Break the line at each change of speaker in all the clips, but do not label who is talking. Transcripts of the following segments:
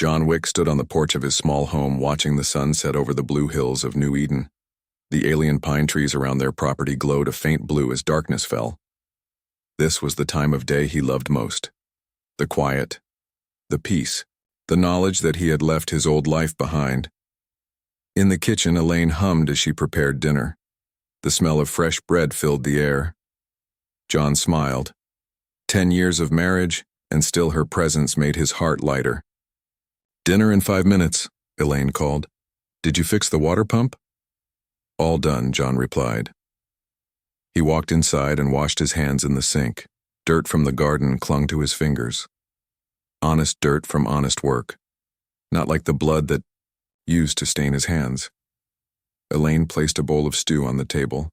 John Wick stood on the porch of his small home watching the sun set over the blue hills of New Eden. The alien pine trees around their property glowed a faint blue as darkness fell. This was the time of day he loved most. The quiet, the peace, the knowledge that he had left his old life behind. In the kitchen, Elaine hummed as she prepared dinner. The smell of fresh bread filled the air. John smiled. 10 years of marriage, and still her presence made his heart lighter. "Dinner in 5 minutes," Elaine called. "Did you fix the water pump?" "All done," John replied. He walked inside and washed his hands in the sink. Dirt from the garden clung to his fingers. Honest dirt from honest work. Not like the blood that used to stain his hands. Elaine placed a bowl of stew on the table.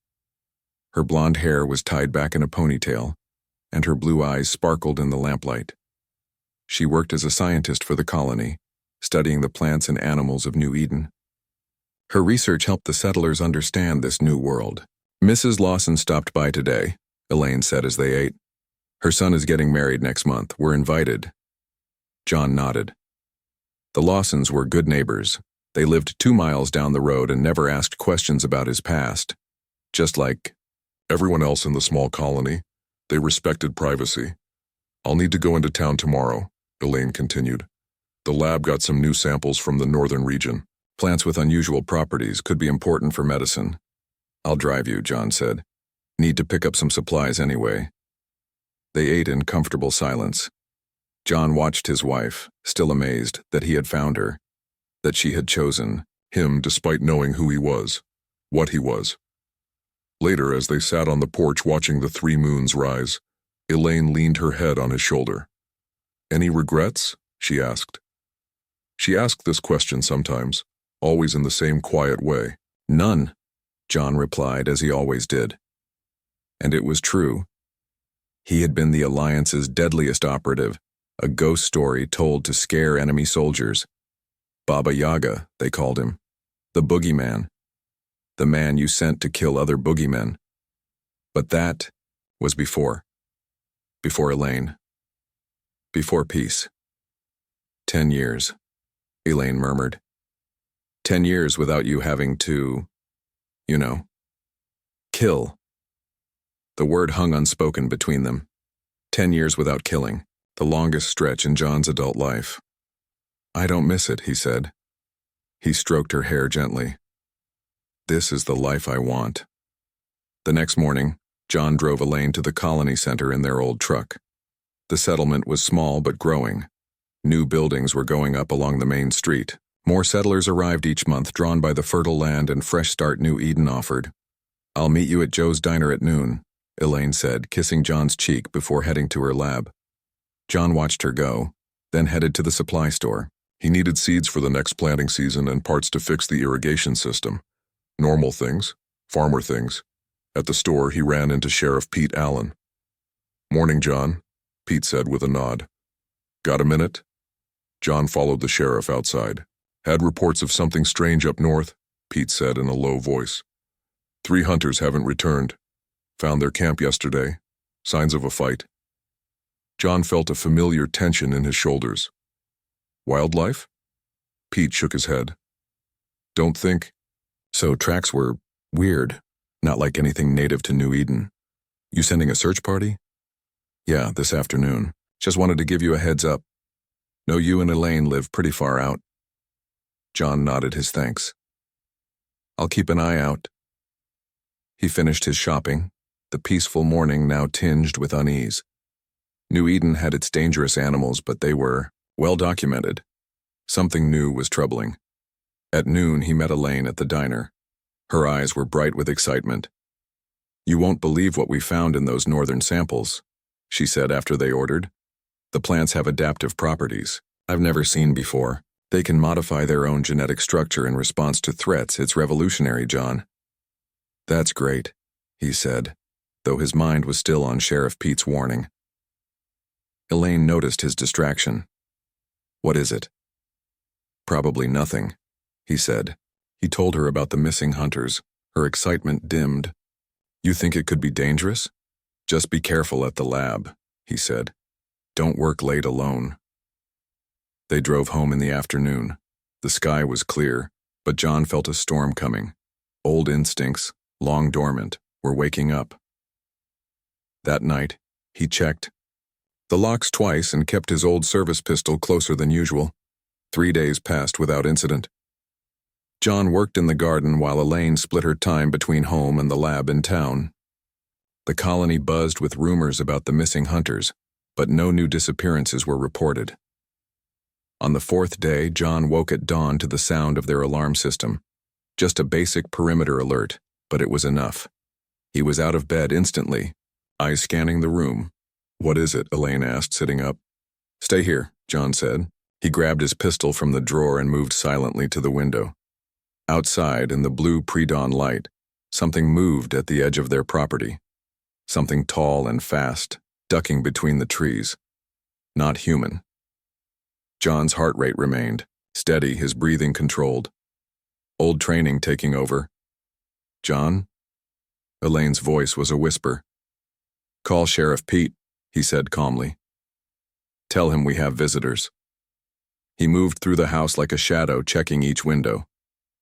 Her blonde hair was tied back in a ponytail, and her blue eyes sparkled in the lamplight. She worked as a scientist for the colony, studying the plants and animals of New Eden. Her research helped the settlers understand this new world. "Mrs. Lawson stopped by today," Elaine said as they ate. "Her son is getting married next month. We're invited." John nodded. The Lawsons were good neighbors. They lived 2 miles down the road and never asked questions about his past. Just like everyone else in the small colony, they respected privacy. "I'll need to go into town tomorrow," Elaine continued. "The lab got some new samples from the northern region. Plants with unusual properties could be important for medicine." "I'll drive you," John said. "Need to pick up some supplies anyway." They ate in comfortable silence. John watched his wife, still amazed that he had found her, that she had chosen him despite knowing who he was, what he was. Later, as they sat on the porch watching the 3 moons rise, Elaine leaned her head on his shoulder. "Any regrets?" she asked. She asked this question sometimes, always in the same quiet way. "None," John replied, as he always did. And it was true. He had been the Alliance's deadliest operative, a ghost story told to scare enemy soldiers. Baba Yaga, they called him. The boogeyman. The man you sent to kill other boogeymen. But that was before. Before Elaine. Before peace. 10 years, Elaine murmured. 10 years without you having to, kill. The word hung unspoken between them. 10 years without killing, the longest stretch in John's adult life. "I don't miss it," he said. He stroked her hair gently. "This is the life I want." The next morning, John drove Elaine to the colony center in their old truck. The settlement was small but growing. New buildings were going up along the main street. More settlers arrived each month, drawn by the fertile land and fresh start New Eden offered. "I'll meet you at Joe's Diner at noon," Elaine said, kissing John's cheek before heading to her lab. John watched her go, then headed to the supply store. He needed seeds for the next planting season and parts to fix the irrigation system. Normal things, farmer things. At the store, he ran into Sheriff Pete Allen. "Morning, John," Pete said with a nod. "Got a minute?" John followed the sheriff outside. "Had reports of something strange up north," Pete said in a low voice. 3 hunters haven't returned. Found their camp yesterday. Signs of a fight." John felt a familiar tension in his shoulders. "Wildlife?" Pete shook his head. "Don't think." "So tracks were weird, not like anything native to New Eden. You sending a search party?" "Yeah, this afternoon. Just wanted to give you a heads up. Know you and Elaine live pretty far out." John nodded his thanks. "I'll keep an eye out." He finished his shopping, the peaceful morning now tinged with unease. New Eden had its dangerous animals, but they were well documented. Something new was troubling. At noon, he met Elaine at the diner. Her eyes were bright with excitement. "You won't believe what we found in those northern samples," she said after they ordered. "The plants have adaptive properties I've never seen before. They can modify their own genetic structure in response to threats. It's revolutionary, John." "That's great," he said, though his mind was still on Sheriff Pete's warning. Elaine noticed his distraction. "What is it?" "Probably nothing," he said. He told her about the missing hunters. Her excitement dimmed. "You think it could be dangerous?" "Just be careful at the lab," he said. "Don't work late alone." They drove home in the afternoon. The sky was clear, but John felt a storm coming. Old instincts, long dormant, were waking up. That night, he checked the locks twice and kept his old service pistol closer than usual. 3 days passed without incident. John worked in the garden while Elaine split her time between home and the lab in town. The colony buzzed with rumors about the missing hunters, but no new disappearances were reported. On the 4th day, John woke at dawn to the sound of their alarm system. Just a basic perimeter alert, but it was enough. He was out of bed instantly, eyes scanning the room. "What is it?" Elaine asked, sitting up. "Stay here," John said. He grabbed his pistol from the drawer and moved silently to the window. Outside, in the blue pre-dawn light, something moved at the edge of their property. Something tall and fast, ducking between the trees. Not human. John's heart rate remained, steady, his breathing controlled. Old training taking over. "John?" Elaine's voice was a whisper. "Call Sheriff Pete," he said calmly. "Tell him we have visitors." He moved through the house like a shadow, checking each window.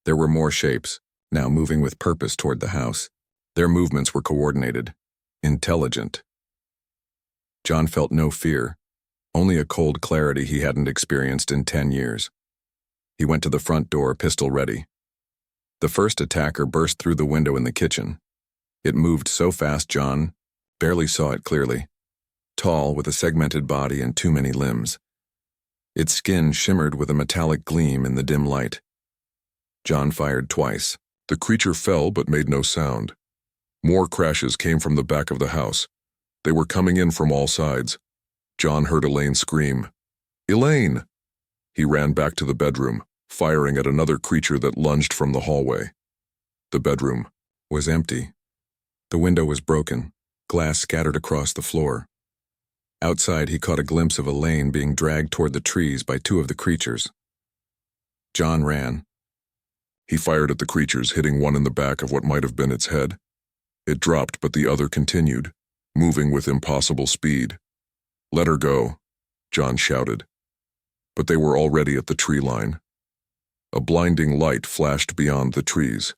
There were more shapes, now moving with purpose toward the house. Their movements were coordinated, intelligent. John felt no fear, only a cold clarity he hadn't experienced in 10 years. He went to the front door, pistol ready. The first attacker burst through the window in the kitchen. It moved so fast John barely saw it clearly. Tall, with a segmented body and too many limbs. Its skin shimmered with a metallic gleam in the dim light. John fired twice. The creature fell but made no sound. More crashes came from the back of the house. They were coming in from all sides. John heard Elaine scream, "Elaine!" He ran back to the bedroom, firing at another creature that lunged from the hallway. The bedroom was empty. The window was broken, glass scattered across the floor. Outside, he caught a glimpse of Elaine being dragged toward the trees by 2 of the creatures. John ran. He fired at the creatures, hitting one in the back of what might have been its head. It dropped, but the other continued, moving with impossible speed. "Let her go," John shouted. But they were already at the tree line. A blinding light flashed beyond the trees.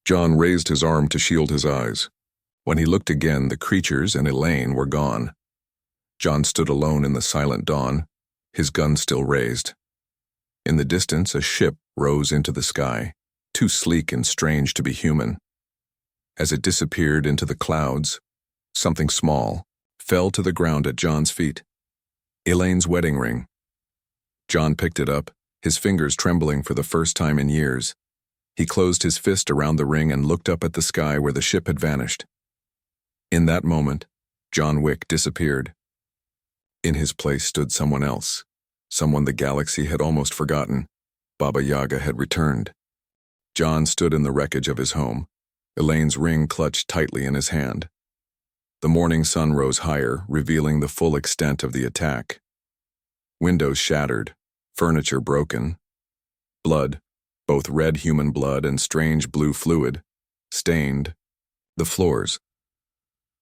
John raised his arm to shield his eyes. When he looked again, the creatures and Elaine were gone. John stood alone in the silent dawn, his gun still raised. In the distance, a ship rose into the sky, too sleek and strange to be human. As it disappeared into the clouds, something small fell to the ground at John's feet. Elaine's wedding ring. John picked it up, his fingers trembling for the first time in years. He closed his fist around the ring and looked up at the sky where the ship had vanished. In that moment, John Wick disappeared. In his place stood someone else, someone the galaxy had almost forgotten. Baba Yaga had returned. John stood in the wreckage of his home, Elaine's ring clutched tightly in his hand. The morning sun rose higher, revealing the full extent of the attack. Windows shattered, furniture broken. Blood, both red human blood and strange blue fluid, stained the floors.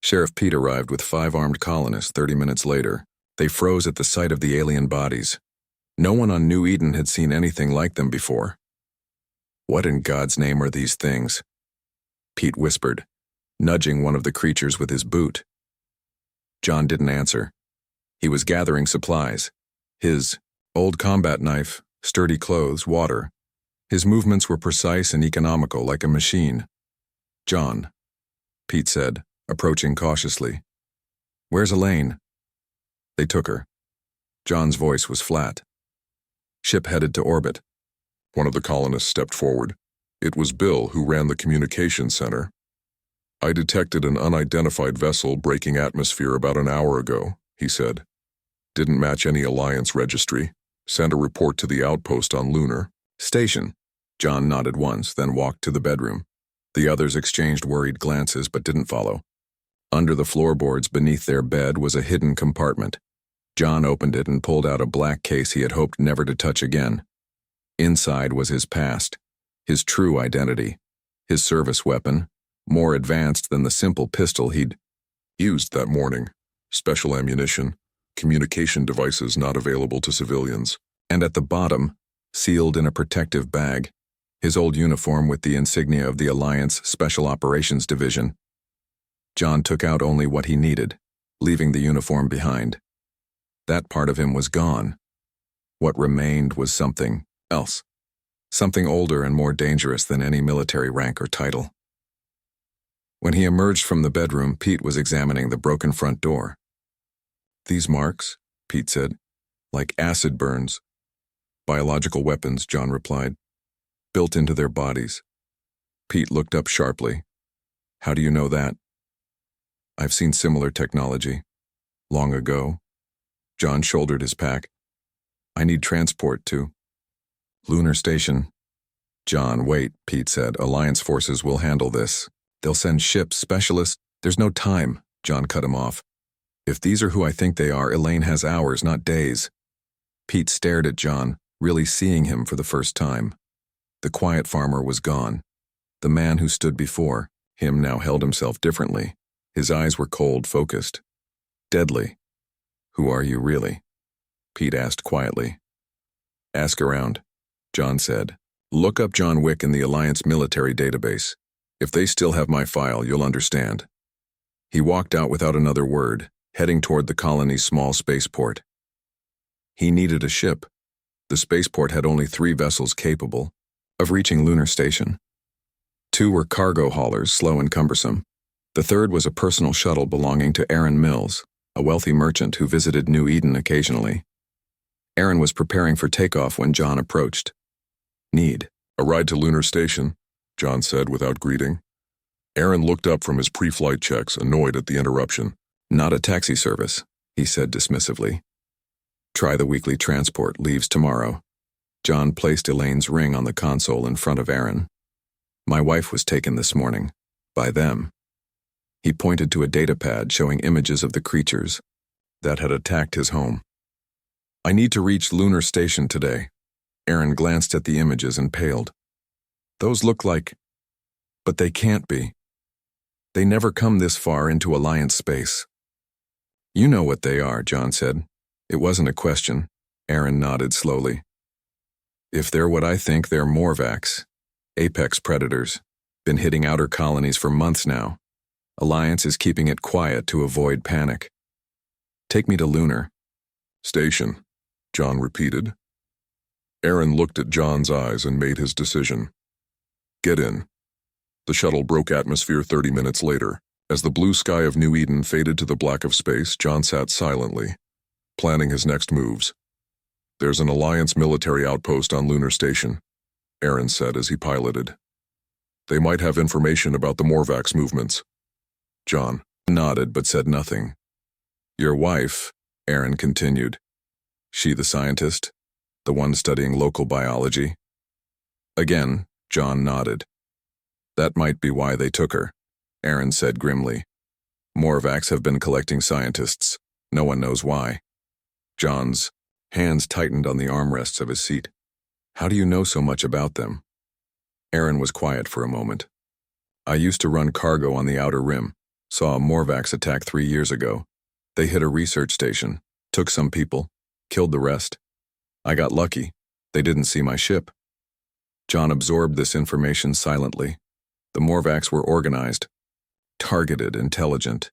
Sheriff Pete arrived with 5 armed colonists 30 minutes later. They froze at the sight of the alien bodies. No one on New Eden had seen anything like them before. "What in God's name are these things?" Pete whispered, nudging one of the creatures with his boot. John didn't answer. He was gathering supplies. His old combat knife, sturdy clothes, water. His movements were precise and economical, like a machine. "John," Pete said, approaching cautiously. "Where's Elaine?" "They took her." John's voice was flat. "Ship headed to orbit."
One of the colonists stepped forward. It was Bill, who ran the communications center. "I detected an unidentified vessel breaking atmosphere about an hour ago," he said. "Didn't match any Alliance registry. Send a report to the outpost on Lunar."
"Station." John nodded once, then walked to the bedroom. The others exchanged worried glances but didn't follow. Under the floorboards beneath their bed was a hidden compartment. John opened it and pulled out a black case he had hoped never to touch again. Inside was his past, his true identity, his service weapon, more advanced than the simple pistol he'd
used that morning. Special ammunition, communication devices not available to civilians.
And at the bottom, sealed in a protective bag, his old uniform with the insignia of the Alliance Special Operations Division. John took out only what he needed, leaving the uniform behind. That part of him was gone. What remained was something else. Something older and more dangerous than any military rank or title. When he emerged from the bedroom, Pete was examining the broken front door. "These marks," Pete said, "like acid burns." "Biological weapons," John replied, "built into their bodies." Pete looked up sharply. "How do you know that?" "I've seen similar technology. Long ago." John shouldered his pack. "I need transport to Lunar Station." "John, wait," Pete said. "Alliance forces will handle this. They'll send ships, specialists." "There's no time," John cut him off. "If these are who I think they are, Elaine has hours, not days." Pete stared at John, really seeing him for the first time. The quiet farmer was gone. The man who stood before him now held himself differently. His eyes were cold, focused. Deadly. "Who are you, really?" Pete asked quietly. "Ask around," John said. "Look up John Wick in the Alliance military database. If they still have my file, you'll understand." He walked out without another word, heading toward the colony's small spaceport. He needed a ship. The spaceport had only 3 vessels capable of reaching Lunar Station. 2 were cargo haulers, slow and cumbersome. The third was a personal shuttle belonging to Aaron Mills, a wealthy merchant who visited New Eden occasionally. Aaron was preparing for takeoff when John approached. "Need
"A ride to Lunar Station," John said without greeting. Aaron looked up from his pre-flight checks, annoyed at the interruption.
"Not a taxi service," he said dismissively. "Try the weekly transport, leaves tomorrow." John placed Elaine's ring on the console in front of Aaron. "My wife was taken this morning. By them." He pointed to a datapad showing images of the creatures that had attacked his home. "I need to reach Lunar Station today." Aaron glanced at the images and paled. "Those look like... but they can't be. They never come this far into Alliance space." "You know what they are," John said. "It wasn't a question." Aaron nodded slowly. "If they're what I think, they're Morvax. Apex predators. Been hitting outer colonies for months now. Alliance is keeping it quiet to avoid panic. Take me to Lunar."
"Station," John repeated. Aaron looked at John's eyes and made his decision. "Get in." The shuttle broke atmosphere 30 minutes later. As the blue sky of New Eden faded to the black of space, John sat silently, planning his next moves. "There's an Alliance military outpost on Lunar Station," Aaron said as he piloted. "They might have information about the Morvax movements." John nodded but said nothing. "Your wife," Aaron continued. "She the scientist? The one studying local biology?" Again, John nodded. "That might be why they took her," Aaron said grimly. "Morvax have been collecting scientists. No one knows why." John's hands tightened on the armrests of his seat. "How do you know so much about them?" Aaron was quiet for a moment. "I used to run cargo on the Outer Rim. Saw a Morvax attack 3 years ago. They hit a research station, took some people, killed the rest. I got lucky. They didn't see my ship." John absorbed this information silently. The Morvax were organized, targeted, intelligent.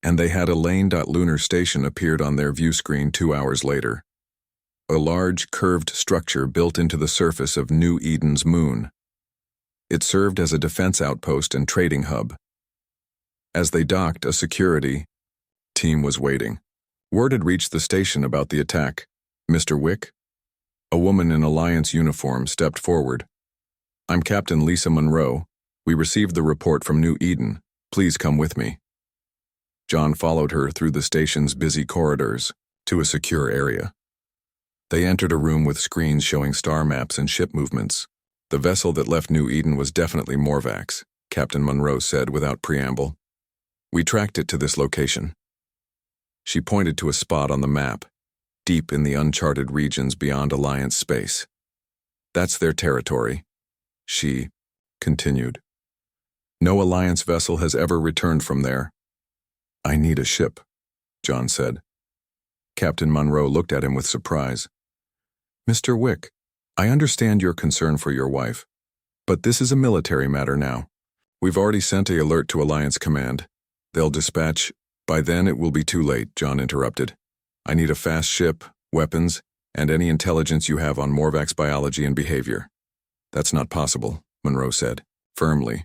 And they had Elaine.Lunar Station appeared on their view screen 2 hours later. A large, curved structure built into the surface of New Eden's moon. It served as a defense outpost and trading hub. As they docked, a security team was waiting. Word had reached the station about the attack. "Mr. Wick?" A woman in Alliance uniform stepped forward. "I'm Captain Lisa Monroe. We received the report from New Eden. Please come with me." John followed her through the station's busy corridors to a secure area. They entered a room with screens showing star maps and ship movements. The vessel that left New Eden was definitely Morvax, Captain Monroe said without preamble. "We tracked it to this location." She pointed to a spot on the map, deep in the uncharted regions beyond Alliance space. "That's their territory," she continued. "No Alliance vessel has ever returned from there." "I need a ship," John said. Captain Monroe looked at him with surprise.
Mr. Wick, I understand your concern for your wife, but this is a military matter now. We've already sent an alert to Alliance Command. They'll dispatch. By then it will be too late, John interrupted. I need a fast ship, weapons, and any intelligence you have on Morvac's biology and behavior. That's not possible, Monroe said, firmly.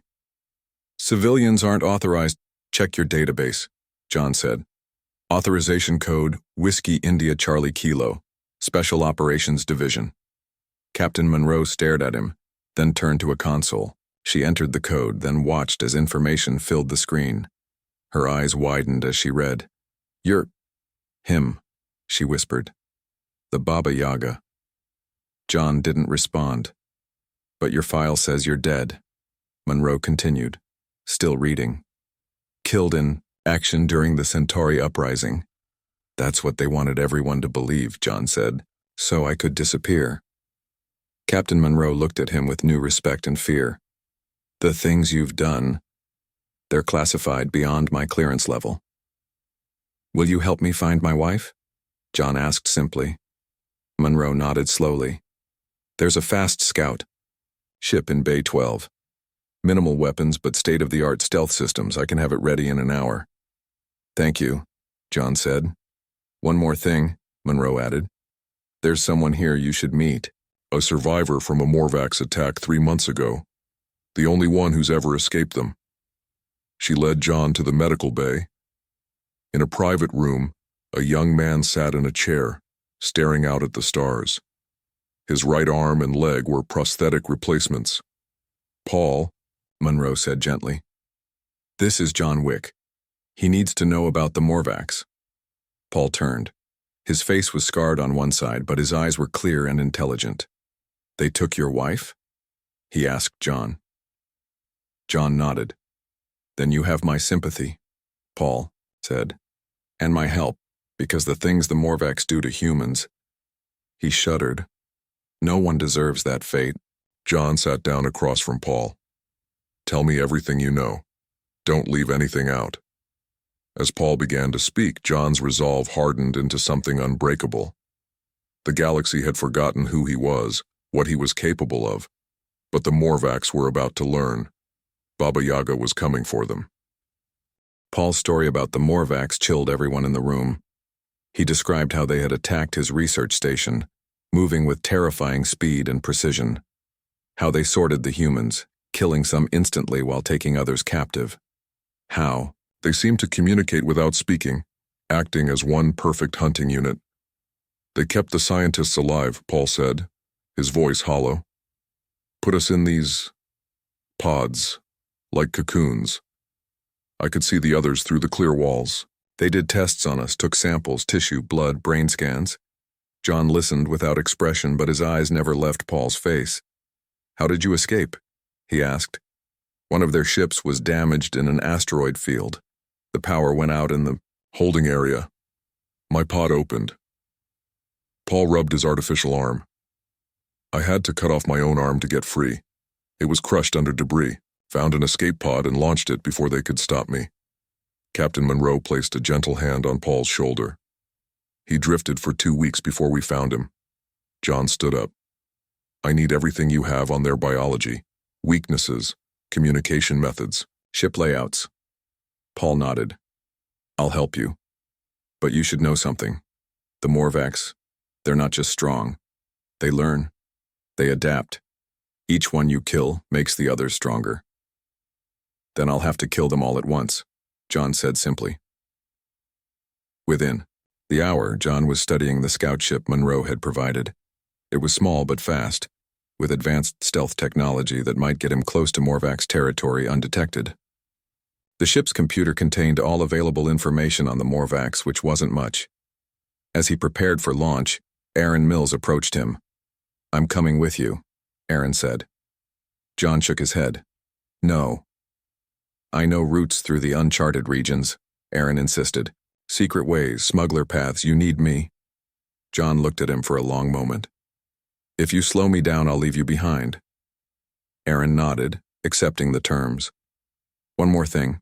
Civilians aren't authorized. Check your database, John said. Authorization code, Whiskey India Charlie Kilo, Special Operations Division. Captain Monroe stared at him, then turned to a console. She entered the code, then watched as information filled the screen. Her eyes widened as she read. You're him, she whispered. The Baba Yaga. John didn't respond. But your file says you're dead, Monroe continued, still reading. Killed in action during the Centauri uprising. That's what they wanted everyone to believe, John said, so I could disappear. Captain Monroe looked at him with new respect and fear. The things you've done, they're classified beyond my clearance level. Will you help me find my wife? John asked simply. Monroe nodded slowly. There's a fast scout. Ship in Bay 12. Minimal weapons but state-of-the-art stealth systems. I can have it ready in an hour. Thank you, John said. One more thing, Monroe added. There's someone here you should meet.
A survivor from a Morvax attack 3 months ago. The only one who's ever escaped them. She led John to the medical bay. In a private room, a young man sat in a chair, staring out at the stars. His right arm and leg were prosthetic replacements. Paul, Monroe said gently. This is John Wick. He needs to know about the Morvax. Paul turned. His face was scarred on one side, but his eyes were clear and intelligent. They took your wife? He asked John. John nodded. Then you have my sympathy, Paul said, and my help, because the things the Morvax do to humans. He shuddered. No one deserves that fate. John sat down across from Paul. Tell me everything you know. Don't leave anything out. As Paul began to speak, John's resolve hardened into something unbreakable. The galaxy had forgotten who he was, what he was capable of, but the Morvax were about to learn. Baba Yaga was coming for them. Paul's story about the Morvax chilled everyone in the room. He described how they had attacked his research station, moving with terrifying speed and precision. How they sorted the humans, killing some instantly while taking others captive. How they seemed to communicate without speaking, acting as one perfect hunting unit. They kept the scientists alive, Paul said, his voice hollow. Put us in these pods, like cocoons. I could see the others through the clear walls. They did tests on us, took samples, tissue, blood, brain scans. John listened without expression, but his eyes never left Paul's face. How did you escape? He asked. One of their ships was damaged in an asteroid field. The power went out in the holding area. My pod opened. Paul rubbed his artificial arm. I had to cut off my own arm to get free. It was crushed under debris. Found an escape pod and launched it before they could stop me. Captain Monroe placed a gentle hand on Paul's shoulder. He drifted for 2 weeks before we found him. John stood up. I need everything you have on their biology, weaknesses, communication methods, ship layouts. Paul nodded. I'll help you. But you should know something. The Morvax, they're not just strong. They learn. They adapt. Each one you kill makes the others stronger. Then I'll have to kill them all at once, John said simply. Within the hour, John was studying the scout ship Monroe had provided. It was small but fast, with advanced stealth technology that might get him close to Morvax territory undetected. The ship's computer contained all available information on the Morvax, which wasn't much. As he prepared for launch, Aaron Mills approached him. I'm coming with you, Aaron said. John shook his head. No. I know routes through the uncharted regions, Aaron insisted. Secret ways, smuggler paths, you need me. John looked at him for a long moment. If you slow me down, I'll leave you behind. Aaron nodded, accepting the terms. One more thing.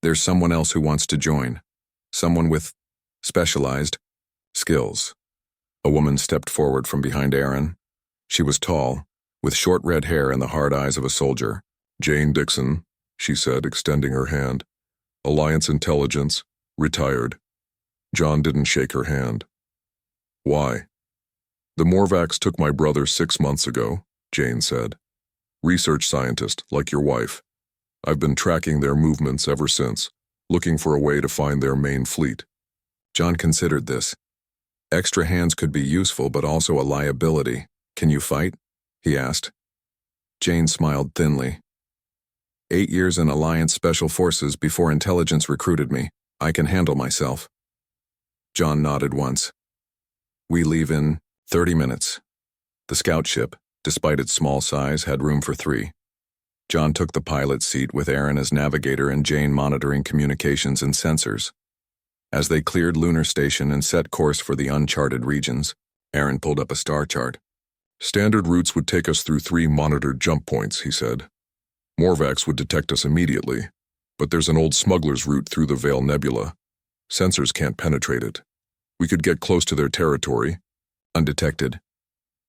There's someone else who wants to join. Someone with specialized skills.
A woman stepped forward from behind Aaron. She was tall, with short red hair and the hard eyes of a soldier.
Jane Dixon, she said, extending her hand. Alliance Intelligence, retired. John didn't shake her hand. Why? The Morvacs took my brother 6 months ago, Jane said. Research scientist, like your wife. I've been tracking their movements ever since, looking for a way to find their main fleet.
John considered this. Extra hands could be useful, but also a liability. Can you fight? He asked. Jane smiled thinly. 8 years in Alliance Special Forces before intelligence recruited me. I can handle myself. John nodded once. We leave in 30 minutes. The scout ship, despite its small size, had room for 3. John took the pilot's seat with Aaron as navigator and Jane monitoring communications and sensors. As they cleared Lunar Station and set course for the uncharted regions, Aaron pulled up a star chart.
Standard routes would take us through 3 monitored jump points, he said. Morvacs would detect us immediately, but there's an old smuggler's route through the Veil Nebula. Sensors can't penetrate it. We could get close to their territory.
Undetected.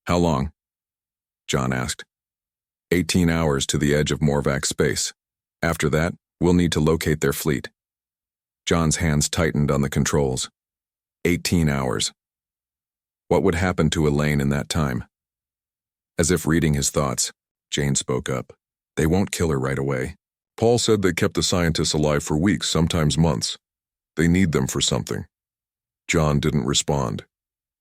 How long? John asked. 18 hours to the edge of Morvac space. After that, we'll need to locate their fleet. John's hands tightened on the controls. 18 hours. What would happen to Elaine in that time? As if reading his thoughts, Jane spoke up. They won't kill her right away.
Paul said they kept the scientists alive for weeks, sometimes months. They need them for something. John didn't respond.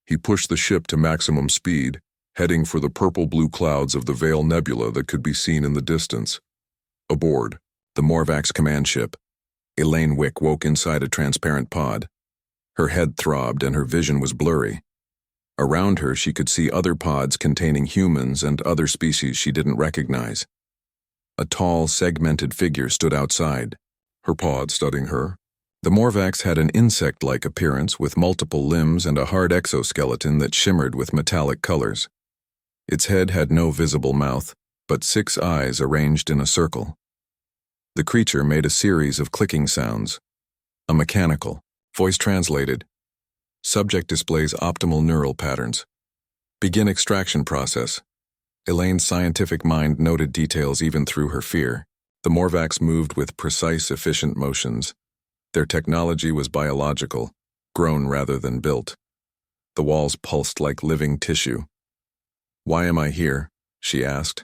He pushed the ship to maximum speed, heading for the purple-blue clouds of the Veil Nebula that could be seen in the distance. Aboard,
the Morvac's command ship, Elaine Wick woke inside a transparent pod. Her head throbbed and her vision was blurry. Around her, she could see other pods containing humans and other species she didn't recognize. A tall, segmented figure stood outside,
her pod studying her.
The Morvacs had an insect-like appearance with multiple limbs and a hard exoskeleton that shimmered with metallic colors. Its head had no visible mouth, but 6 eyes arranged in a circle. The creature made a series of clicking sounds. A mechanical, voice translated. Subject displays optimal neural patterns. Begin extraction process. Elaine's scientific mind noted details even through her fear. The Morvacs moved with precise, efficient motions. Their technology was biological, grown rather than built. The walls pulsed like living tissue. Why am I here? She asked,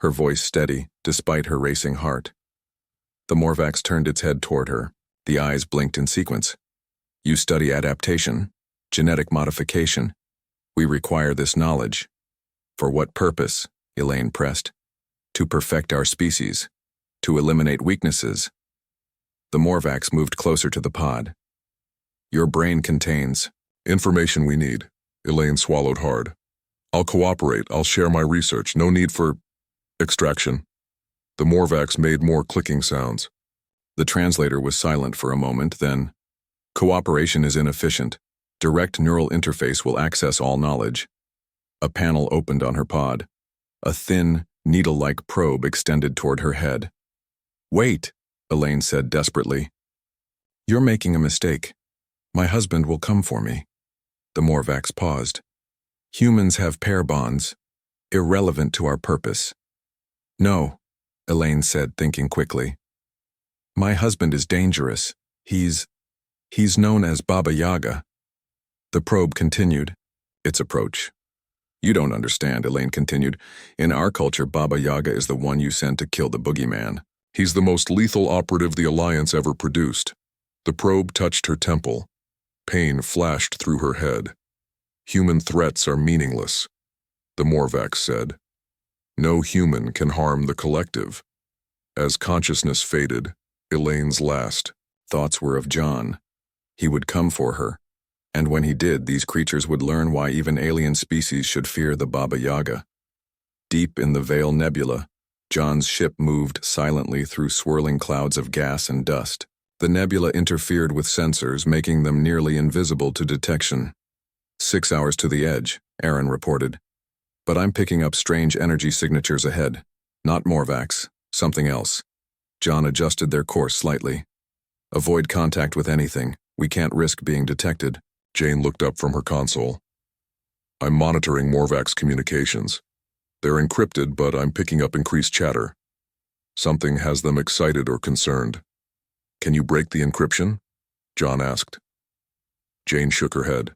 her voice steady despite her racing heart. The Morvacs turned its head toward her. The eyes blinked in sequence. You study adaptation, genetic modification. We require this knowledge. For what purpose? Elaine pressed. To perfect our species. To eliminate weaknesses. The Morvacs moved closer to the pod. Your brain contains
information we need. Elaine swallowed hard. I'll cooperate. I'll share my research. No need for extraction. The Morvacs made more clicking sounds.
The translator was silent for a moment, then, cooperation is inefficient. Direct neural interface will access all knowledge. A panel opened on her pod. A thin, needle-like probe extended toward her head. Wait, Elaine said desperately. You're making a mistake. My husband will come for me. The Morvacs paused. Humans have pair bonds, irrelevant to our purpose. No, Elaine said, thinking quickly. My husband is dangerous. He's known as Baba Yaga. The probe continued its approach. You don't understand, Elaine continued. In our culture, Baba Yaga is the one you sent to kill the boogeyman.
He's the most lethal operative the Alliance ever produced. The probe touched her temple. Pain flashed through her head. Human threats are meaningless, the Morvacs said. No human can harm the collective. As consciousness faded, Elaine's last thoughts were of John. He would come for her, and when he did, these creatures would learn why even alien species should fear the Baba Yaga. Deep in the Veil Nebula, John's ship moved silently through swirling clouds of gas and dust. The nebula interfered with sensors, making them nearly invisible to detection. 6 hours to the edge, Aaron reported. But I'm picking up strange energy signatures ahead. Not Morvacs, something else. John adjusted their course slightly. Avoid contact with anything. We can't risk being detected. Jane looked up from her console. I'm monitoring Morvac's communications. They're encrypted, but I'm picking up increased chatter. Something has them excited or concerned. Can you break the encryption? John asked. Jane shook her head.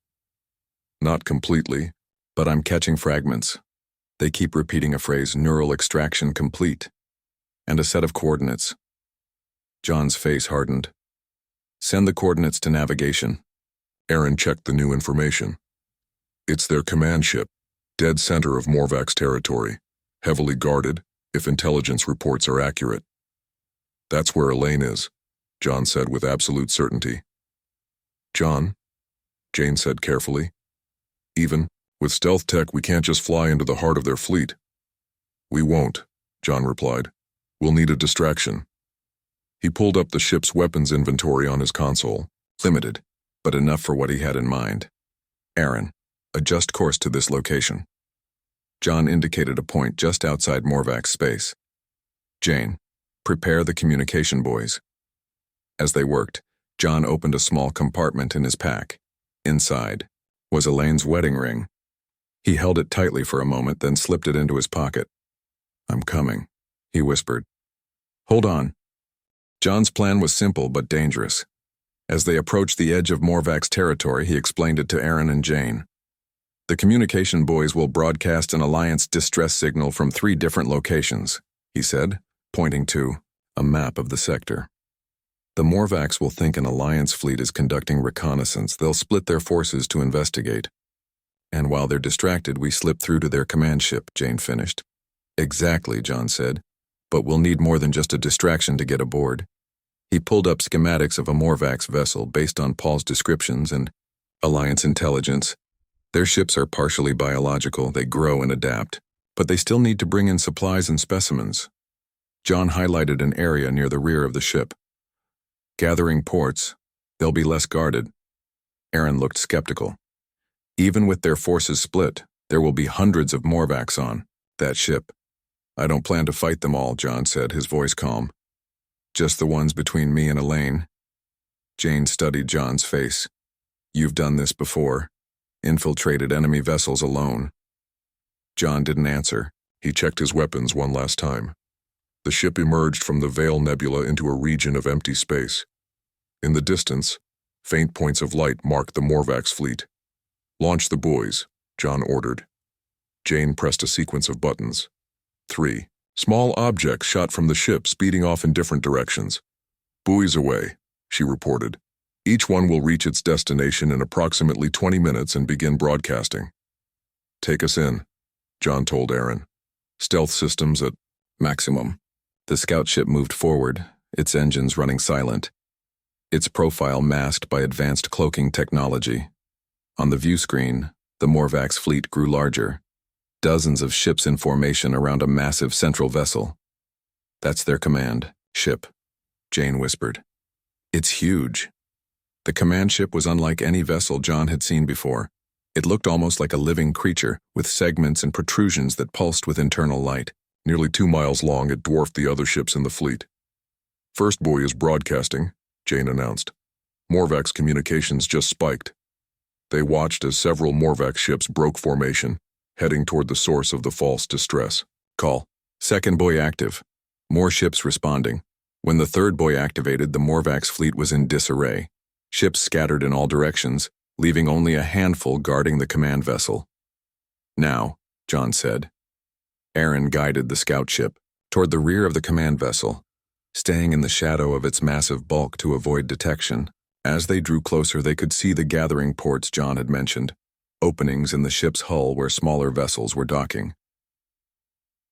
Not completely,
But I'm catching fragments. They keep repeating a phrase, neural extraction complete, and a set of coordinates. John's face hardened. Send the coordinates to navigation.
Aaron checked the new information. It's their command ship, dead center of Morvac's territory, heavily guarded, if intelligence reports are accurate. That's where Elaine is, John said with absolute certainty. John, Jane said carefully, even with stealth tech, we can't just fly into the heart of their fleet. We won't, John replied. We'll need a distraction. He pulled up the ship's weapons inventory on his console.
Limited, but enough for what he had in mind. Aaron, adjust course to this location. John indicated a point just outside Morvac's space. Jane, prepare the communication buoys. As they worked, John opened a small compartment in his pack. Inside was Elaine's wedding ring. He held it tightly for a moment, then slipped it into his pocket. I'm coming, he whispered. Hold on. John's plan was simple but dangerous. As they approached the edge of Morvac's territory, he explained it to Aaron and Jane. The communication buoys will broadcast an Alliance distress signal from 3 different locations, he said, pointing to a map of the sector. The Morvacs will think an Alliance fleet is conducting reconnaissance. They'll split their forces to investigate. And while they're distracted, we slip through to their command ship, Jane finished. Exactly, John said. But we'll need more than just a distraction to get aboard. He pulled up schematics of a Morvac's vessel based on Paul's descriptions and Alliance intelligence. Their ships are partially biological, they grow and adapt, but they still need to bring in supplies and specimens. John highlighted an area near the rear of the ship. Gathering ports, they'll be less guarded. Aaron looked skeptical. Even with their forces split, there will be hundreds of Morvacs on that ship. I don't plan to fight them all, John said, his voice calm. Just the ones between me and Elaine. Jane studied John's face. You've done this before. Infiltrated enemy vessels alone. John didn't answer.
He checked his weapons one last time. The ship emerged from the Veil Nebula into a region of empty space. In the distance, faint points of light marked the Morvac's fleet. Launch the buoys, John ordered. Jane pressed a sequence of buttons. 3 small objects shot from the ship, speeding off in different directions. Buoys away, she reported. Each one will reach its destination in approximately 20 minutes and begin broadcasting. Take us in, John told Aaron. Stealth systems at
maximum. The scout ship moved forward, its engines running silent. Its profile masked by advanced cloaking technology. On the view screen, the Morvac's fleet grew larger. Dozens of ships in formation around a massive central vessel. That's their command ship, Jane whispered. It's huge. The command ship was unlike any vessel John had seen before. It looked almost like a living creature, with segments and protrusions that pulsed with internal light.
Nearly 2 miles long, it dwarfed the other ships in the fleet. First buoy is broadcasting, Jane announced. Morvac's communications just spiked. They watched as several Morvac ships broke formation, heading toward the source of the false distress.
Call. Second buoy active. More ships responding. When the third buoy activated, the Morvac's fleet was in disarray. Ships scattered in all directions, leaving only a handful guarding the command vessel. Now, John said. Aaron guided the scout ship toward the rear of the command vessel, staying in the shadow of its massive bulk to avoid detection. As they drew closer, they could see the gathering ports John had mentioned, openings in the ship's hull where smaller vessels were docking.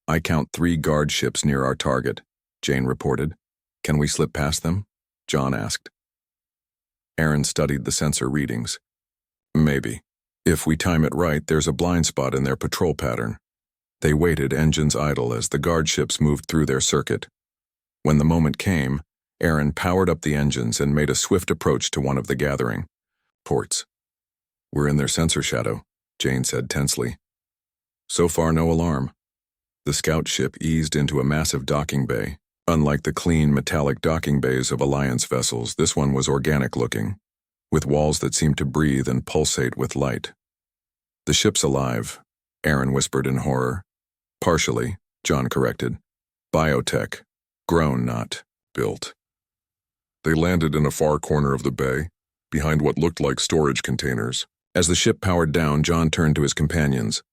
I count 3 guard ships near our target, Jane reported. Can we slip past them? John asked. Aaron studied the sensor readings. Maybe. If we time it right, there's a blind spot in their patrol pattern. They waited, engines idle, as the guard ships moved through their circuit. When the moment came, Aaron powered up the engines and made a swift approach to one of the gathering ports. We're in their sensor shadow, Jane said tensely. So far, no alarm. The scout ship eased into a massive docking bay. Unlike the clean, metallic docking bays of Alliance vessels, this one was organic-looking, with walls that seemed to breathe and pulsate with light. The ship's alive, Aaron whispered in horror. Partially, John corrected. Biotech. Grown, not built.
They landed in a far corner of the bay, behind what looked like storage containers.
As the ship powered down, John turned to his companions.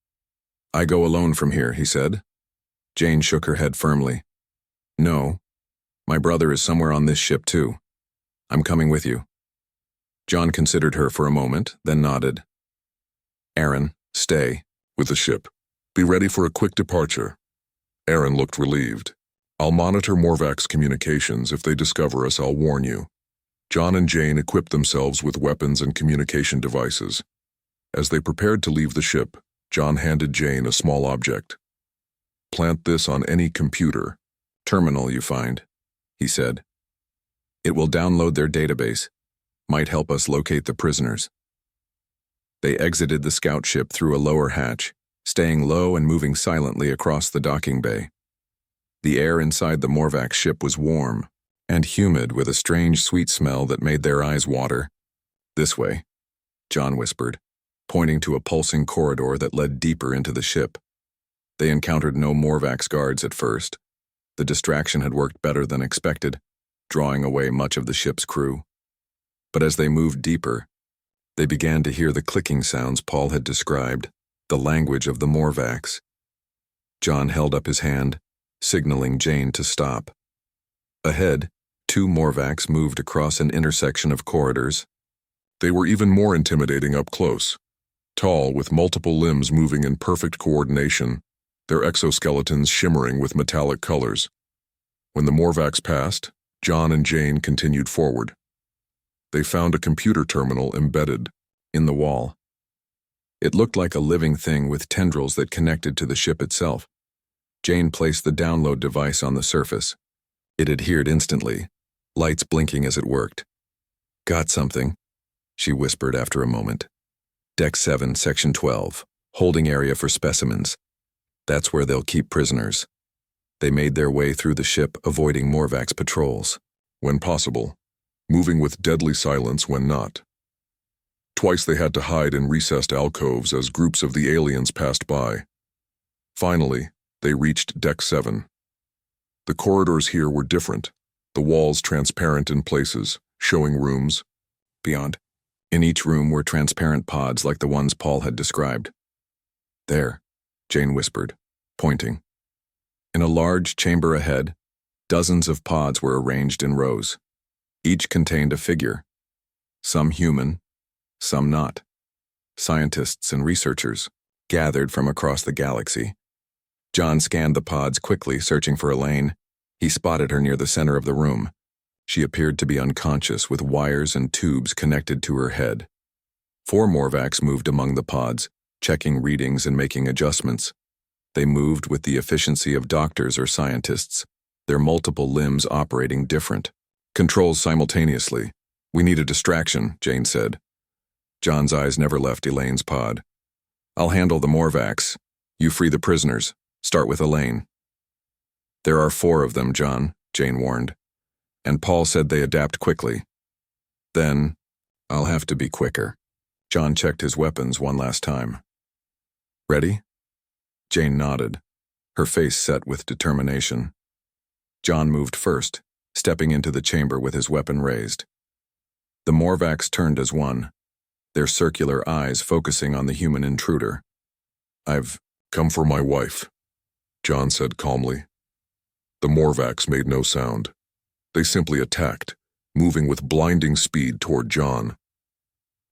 I go alone from here, he said. Jane shook her head firmly. No. My brother is somewhere on this ship too. I'm coming with you. John considered her for a moment, then nodded. Aaron, stay.
With the ship. Be ready for a quick departure. Aaron looked relieved. I'll monitor Morvac's communications. If they discover us, I'll warn you. John and Jane equipped themselves with weapons and communication devices. As they prepared to leave the ship, John handed Jane a small object. Plant this on any computer.
Terminal you find, he said. It will download their database. Might help us locate the prisoners. They exited the scout ship through a lower hatch, staying low and moving silently across the docking bay. The air inside the Morvac ship was warm and humid with a strange sweet smell that made their eyes water. This way, John whispered, pointing to a pulsing corridor that led deeper into the ship. They encountered no Morvac's guards at first. The distraction had worked better than expected, drawing away much of the ship's crew. But as they moved deeper, they began to hear the clicking sounds Paul had described, the language of the Morvacs. John held up his hand, signaling Jane to stop. Ahead, 2 Morvacs moved across an intersection of corridors.
They were even more intimidating up close. Tall, with multiple limbs moving in perfect coordination, their exoskeletons shimmering with metallic colors. When the Morvacs passed, John and Jane continued forward. They found a computer terminal embedded
in the wall. It looked like a living thing with tendrils that connected to the ship itself. Jane placed the download device on the surface. It adhered instantly, lights blinking as it worked. Got something, she whispered after a moment. Deck 7, Section 12, holding area for specimens. That's where they'll keep prisoners. They made their way through the ship, avoiding Morvac's patrols.
When possible, moving with deadly silence when not. Twice they had to hide in recessed alcoves as groups of the aliens passed by. Finally, they reached Deck 7. The corridors here were different, the walls transparent in places, showing rooms.
Beyond, in each room were transparent pods like the ones Paul had described. There, Jane whispered, pointing. In a large chamber ahead, dozens of pods were arranged in rows. Each contained a figure. Some human, some not. Scientists and researchers, gathered from across the galaxy. John scanned the pods quickly, searching for Elaine. He spotted her near the center of the room. She appeared to be unconscious, with wires and tubes connected to her head. 4 Morvacs moved among the pods, checking readings and making adjustments. They moved with the efficiency of doctors or scientists, their multiple limbs operating different. Controls simultaneously. We need a distraction, Jane said. John's eyes never left Elaine's pod. I'll handle the Morvacs. You free the prisoners. Start with Elaine. There are 4 of them, John, Jane warned. And Paul said they adapt quickly. Then, I'll have to be quicker. John checked his weapons one last time. Ready? Jane nodded, her face set with determination. John moved first, stepping into the chamber with his weapon raised. The Morvacs turned as one, their circular eyes focusing on the human intruder.
I've come for my wife, John said calmly. The Morvacs made no sound. They simply attacked, moving with blinding speed toward John.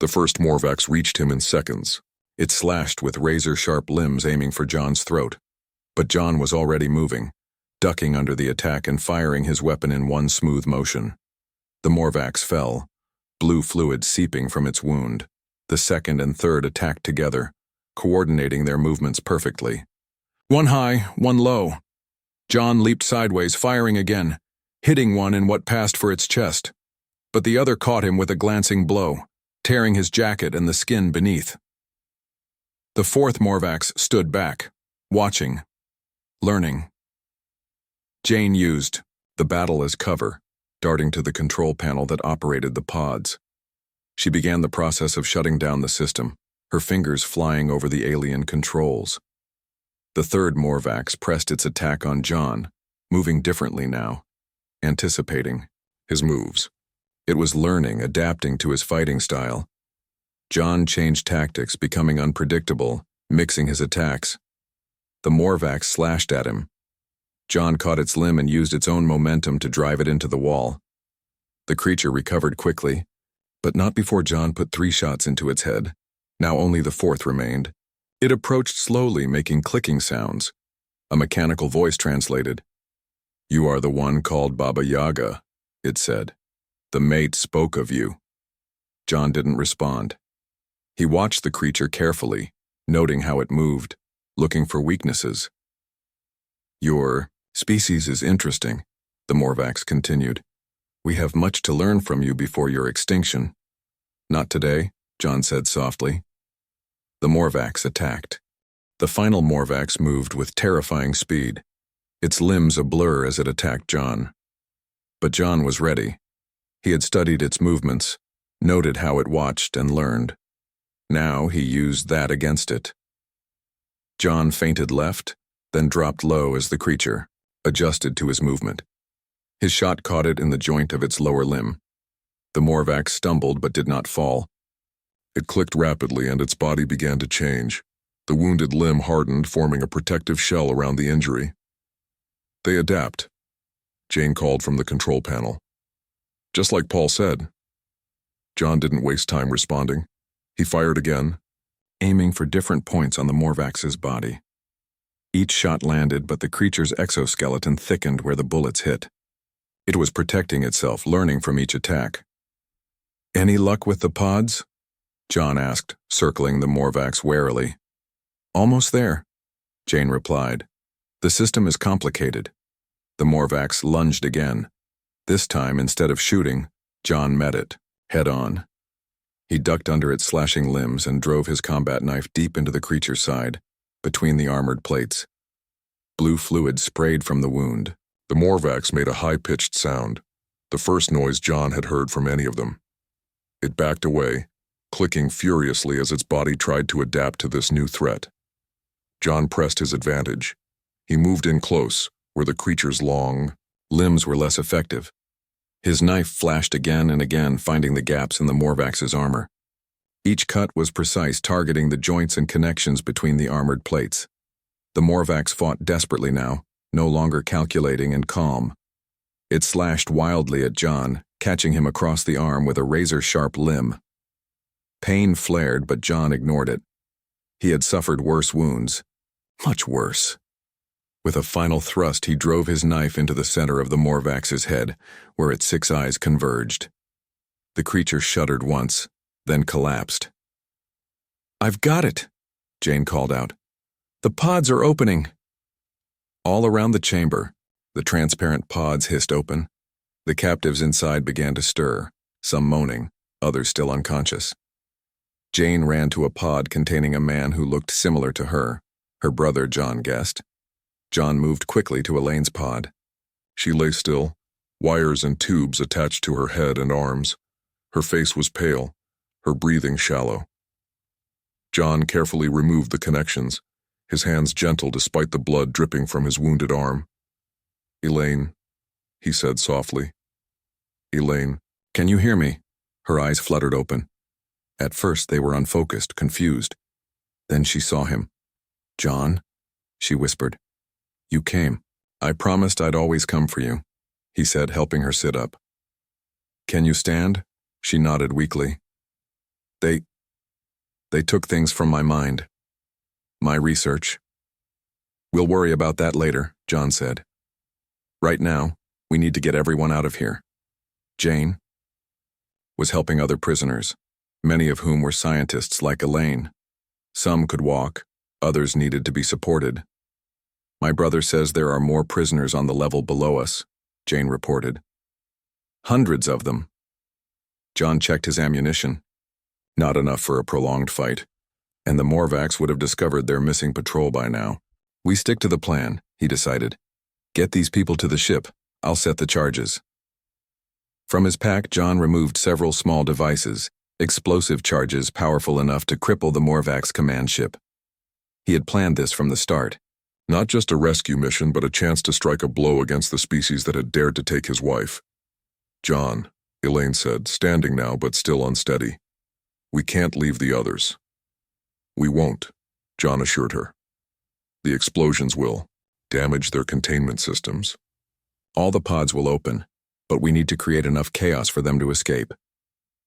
The first Morvacs reached him in seconds. It slashed with razor-sharp limbs aiming for John's throat. But John was already moving, ducking under the attack and firing his weapon in one smooth motion. The Morvacs fell, blue fluid seeping from its wound. The second and third attacked together, coordinating their movements perfectly. One high, one low. John leaped sideways, firing again, hitting one in what passed for its chest. But the other caught him with a glancing blow, tearing his jacket and the skin beneath. The 4th Morvacs stood back, watching, learning. Jane used the battle as cover, darting to the control panel that operated the pods. She began the process of shutting down the system,
her fingers flying over the alien controls. The third Morvax pressed its attack on John, moving differently now, anticipating
his moves.
It was learning, adapting to his fighting style. John changed tactics, becoming unpredictable, mixing his attacks. The Morvax slashed at him. John caught its limb and used its own momentum to drive it into the wall. The creature recovered quickly, but not before John put 3 shots into its head. Now only the 4th remained. It approached slowly, making clicking sounds. A mechanical voice translated. "You are the one called Baba Yaga," it said. "The mate spoke of you." John didn't respond. He watched the creature carefully, noting how it moved, looking for weaknesses. "Your species is interesting," the Morvax continued. "We have much to learn from you before your extinction." "Not today," John said softly. The Morvax attacked. The final Morvax moved with terrifying speed, its limbs a blur as it attacked John. But John was ready. He had studied its movements, noted how it watched and learned. Now he used that against it. John feinted left, then dropped low as the creature adjusted to his movement. His shot caught it in the joint of its lower limb. The Morvax stumbled but did not fall.
It clicked rapidly and its body began to change. The wounded limb hardened, forming a protective shell around the injury. "They adapt," Jane called from the control panel. "Just like Paul said." John didn't waste time responding. He fired again,
aiming for different points on the Morvax's body. Each shot landed, but the creature's exoskeleton thickened where the bullets hit. It was protecting itself, learning from each attack. "Any luck with the pods?" John asked, circling the Morvax warily. "Almost there," Jane replied. "The system is complicated." The Morvax lunged again. This time, instead of shooting, John met it, head-on. He ducked under its slashing limbs and drove his combat knife deep into the creature's side, between the armored plates. Blue fluid sprayed from the wound.
The Morvax made a high-pitched sound, the first noise John had heard from any of them. It backed away, clicking furiously as its body tried to adapt to this new threat. John pressed his advantage. He moved in close, where the creature's long
limbs were less effective. His knife flashed again and again, finding the gaps in the Morvax's armor. Each cut was precise, targeting the joints and connections between the armored plates. The Morvax fought desperately now, no longer calculating and calm. It slashed wildly at John, catching him across the arm with a razor-sharp limb. Pain flared, but John ignored it. He had suffered worse wounds. Much worse. With a final thrust, he drove his knife into the center of the Morvax's head, where its 6 eyes converged. The creature shuddered once, then collapsed. "I've got it," Jane called out. "The pods are opening." All around the chamber, the transparent pods hissed open. The captives inside began to stir, some moaning, others still unconscious. Jane ran to a pod containing a man who looked similar to her brother, John guessed. John moved quickly to Elaine's pod.
She lay still, wires and tubes attached to her head and arms. Her face was pale, her breathing shallow. John carefully removed the connections, his hands gentle despite the blood dripping from his wounded arm. "Elaine," he said softly. "Elaine, can you hear me?" Her eyes fluttered open. At first they were unfocused, confused. Then she saw him. "John," she whispered. "You came. I promised I'd always come for you," he said, helping her sit up. "Can you stand?" She nodded weakly. They took things from my mind. My research. "We'll worry about that later," John said. "Right now, we need to get everyone out of here." Jane was helping other prisoners, many of whom were scientists like Elaine. Some could walk, others needed to be supported. "My brother says there are more prisoners on the level below us," Jane reported. "Hundreds of them." John checked his ammunition. Not enough for a prolonged fight, and the Morvax would have discovered their missing patrol by now. "We stick to the plan," he decided. "Get these people to the ship. I'll set the charges." From his pack, John removed several small devices,
explosive charges powerful enough to cripple the Morvax command ship. He had planned this from the start.
Not just a rescue mission, but a chance to strike a blow against the species that had dared to take his wife. John, Elaine said, standing now but still unsteady. We can't leave the others. We won't, John assured her. The explosions will damage their containment systems.
All the pods will open, but we need to create enough chaos for them to escape.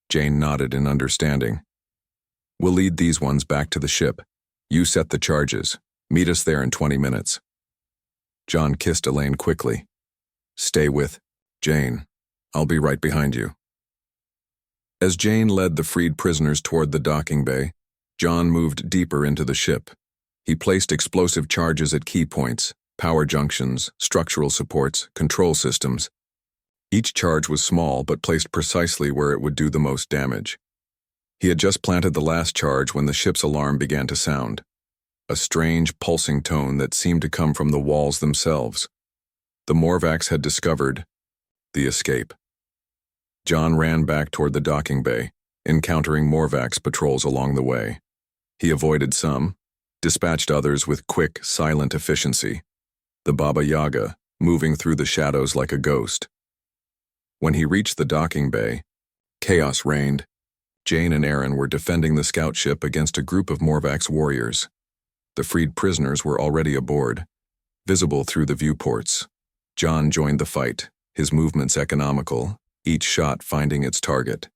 Jane nodded in understanding. We'll lead these ones back to the ship. You set the charges. Meet us there in 20 minutes. John kissed Elaine quickly. Stay with Jane. I'll be right behind you. As Jane led the freed prisoners toward the docking bay, John moved deeper into the ship. He placed explosive charges at key points, power junctions, structural supports, control systems. Each charge was small but placed precisely where it would do the most damage. He had just planted the last charge when the ship's alarm began to sound. A strange, pulsing tone that seemed to come from the walls themselves. The Morvax had discovered the escape. John ran back toward the docking bay, encountering Morvax patrols along the way. He avoided some, dispatched others with quick, silent efficiency. The Baba Yaga, moving through the shadows like a ghost. When he reached the docking bay, chaos reigned. Jane and Aaron were defending the scout ship against a group of Morvax warriors. The freed prisoners were already aboard, visible through the viewports. John joined the fight, his movements economical, each shot finding its target.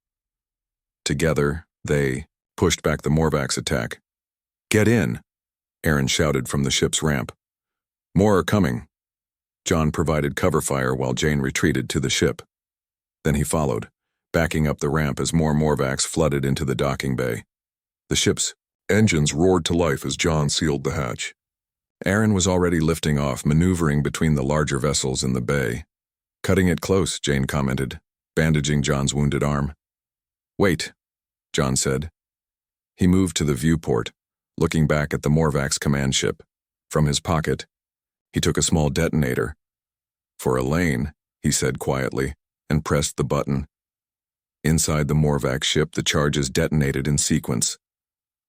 Together, they pushed back the Morvax attack. Get in, Aaron shouted from the ship's ramp. More are coming. John provided cover fire while Jane retreated to the ship. Then he followed, backing up the ramp as more Morvax flooded into the docking bay. The ship's engines roared to life as John sealed the hatch. Aaron was already lifting off, maneuvering between the larger vessels in the bay. Cutting it close, Jane commented, bandaging John's wounded arm. Wait, John said. He moved to the viewport, looking back at the Morvax command ship. From his pocket, he took a small detonator. For Elaine, he said quietly, and pressed the button. Inside the Morvax ship, the charges detonated in sequence.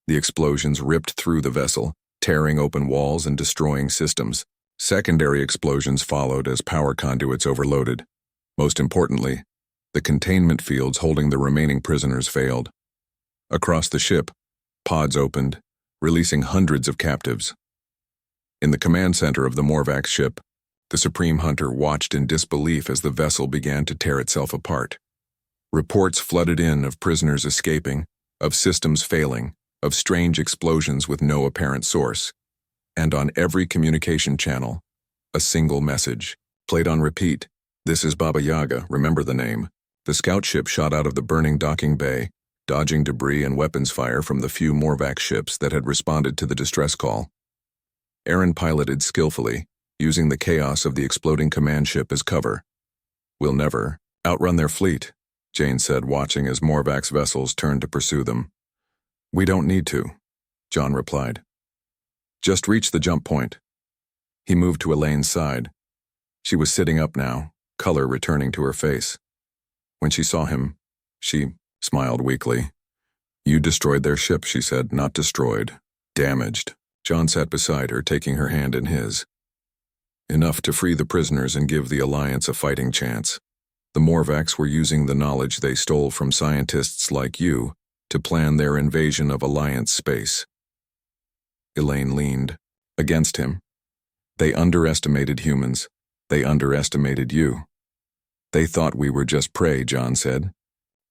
The explosions ripped through the vessel, tearing open walls and destroying systems. Secondary explosions followed as power conduits overloaded. Most importantly, the containment fields holding the remaining prisoners failed. Across the ship, pods opened, releasing hundreds of captives. In the command center of the Morvax ship, the Supreme Hunter watched in disbelief as the vessel began to tear itself apart. Reports flooded in of prisoners escaping, of systems failing, of strange explosions with no apparent source. And on every communication channel, a single message, played on repeat. This is Baba Yaga, remember the name. The scout ship shot out of the burning docking bay, dodging debris and weapons fire from the few Morvax ships that had responded to the distress call. Aaron piloted skillfully, using the chaos of the exploding command ship as cover. We'll never outrun their fleet, Jane said, watching as Morvax vessels turned to pursue them. We don't need to, John replied. Just reach the jump point. He moved to Elaine's side. She was sitting up now, color returning to her face. When she saw him, she smiled weakly. You destroyed their ship, she said, not destroyed. Damaged. John sat beside her, taking her hand in his. Enough to free the prisoners and give the Alliance a fighting chance. The Morvax were using the knowledge they stole from scientists like you to plan their invasion of Alliance space. Elaine leaned against him. They underestimated humans. They underestimated you. They thought we were just prey, John said.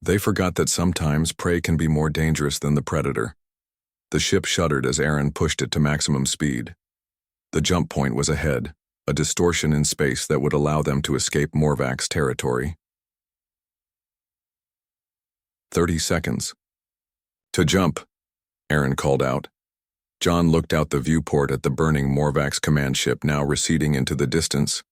They forgot that sometimes prey can be more dangerous than the predator. The ship shuddered as Aaron pushed it to maximum speed. The jump point was ahead, a distortion in space that would allow them to escape Morvax territory. 30 seconds. To jump, Aaron called out. John looked out the viewport at the burning Morvax command ship now receding into the distance.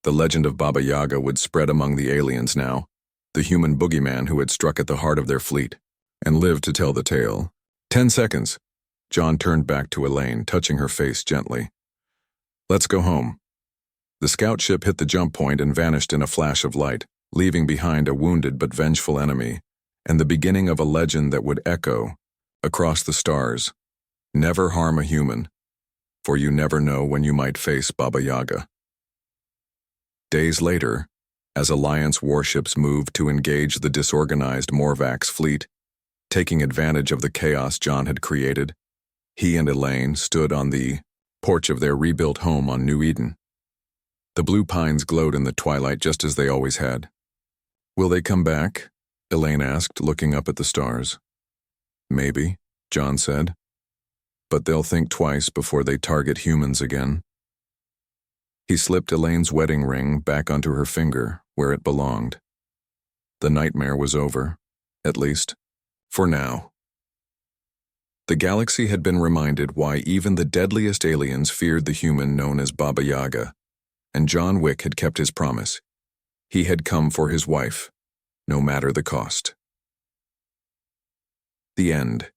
The legend of Baba Yaga would spread among the aliens now, the human boogeyman who had struck at the heart of their fleet, and lived to tell the tale. 10 seconds. John turned back to Elaine, touching her face gently. Let's go home. The scout ship hit the jump point and vanished in a flash of light, leaving behind a wounded but vengeful enemy, and the beginning of a legend that would echo across the stars. Never harm a human, for you never know when you might face Baba Yaga. Days later, as Alliance warships moved to engage the disorganized Morvax fleet, taking advantage of the chaos John had created, he and Elaine stood on the porch of their rebuilt home on New Eden. The blue pines glowed in the twilight just as they always had. "Will they come back?" Elaine asked, looking up at the stars. "Maybe," John said. "But they'll think twice before they target humans again." He slipped Elaine's wedding ring back onto her finger, where it belonged. The nightmare was over, at least, for now. The galaxy had been reminded why even the deadliest aliens feared the human known as Baba Yaga, and John Wick had kept his promise. He had come for his wife, no matter the cost. The end.